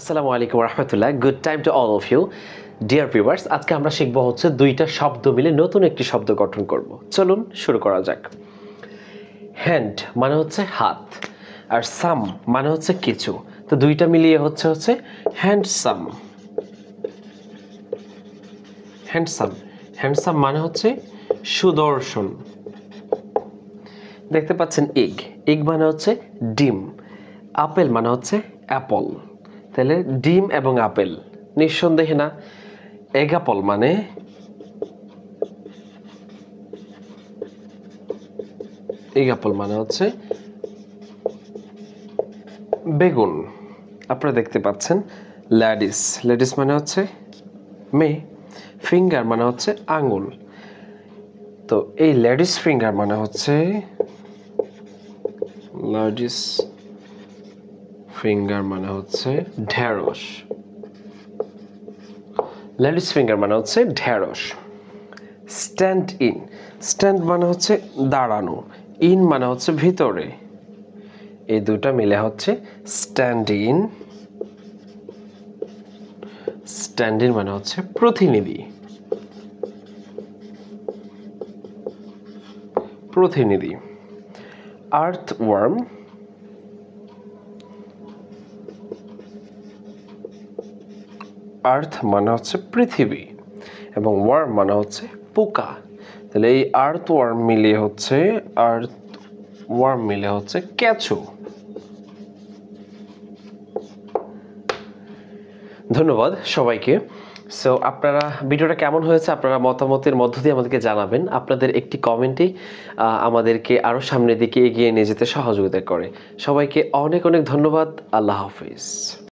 আসসালামু আলাইকুম রহমতুল্লাহ। Good time to all of you dear viewers. আজকে আমরা শিখব হচ্ছে দুইটা শব্দ মিলে নতুন একটি শব্দ গঠন করব। চলুন শুরু করা যাক। হ্যান্ড মানে হচ্ছে হাত, আর সাম মানে হচ্ছে কিছু। তো দুইটা মিলিয়ে হচ্ছে হ্যান্ডসাম। হ্যান্ডসাম হ্যান্ডসাম মানে হচ্ছে সুদর্শন। দেখতে পাচ্ছেন এগ, এগ মানে হচ্ছে ডিম। আপেল মানে হচ্ছে অ্যাপল। তাহলে ডিম এবং আপেল নিঃসন্দেহে না। এগ অ্যাপল মানে হচ্ছে বেগুন। আপনারা দেখতে পাচ্ছেন লেডিস, লেডিস মানে হচ্ছে মেয়ে। ফিঙ্গার মানে হচ্ছে আঙ্গুল। তো এই লেডিস ফিঙ্গার মানে হচ্ছে ঢেঁড়স। লেডিস ফিঙ্গার মানে হচ্ছে ঢেঁড়স। স্ট্যান্ড ইন, স্ট্যান্ড মানে হচ্ছে দাঁড়ানো, ইন মানে হচ্ছে ভিতরে। এই দুটা মিলে হচ্ছে স্ট্যান্ড ইন। স্ট্যান্ড ইন মানে হচ্ছে প্রতিনিধি। প্রতিনিধি। আর্থওয়ার্ম, আর্থ মানে হচ্ছে পৃথিবী এবং ওয়ার্ম মানে হচ্ছে পোকা। তাহলে এই আর্থওয়ার্ম মিলে হচ্ছে কেঁচো। ধন্যবাদ সবাইকে। সো আপনারা ভিডিওটা কেমন হয়েছে আপনারা মতামতের মধ্য দিয়ে আমাদেরকে জানাবেন। আপনাদের একটি কমেন্টই আমাদেরকে আরও সামনের দিকে এগিয়ে নিয়ে যেতে সহযোগিতা করে। সবাইকে অনেক অনেক ধন্যবাদ। আল্লাহ হাফিজ।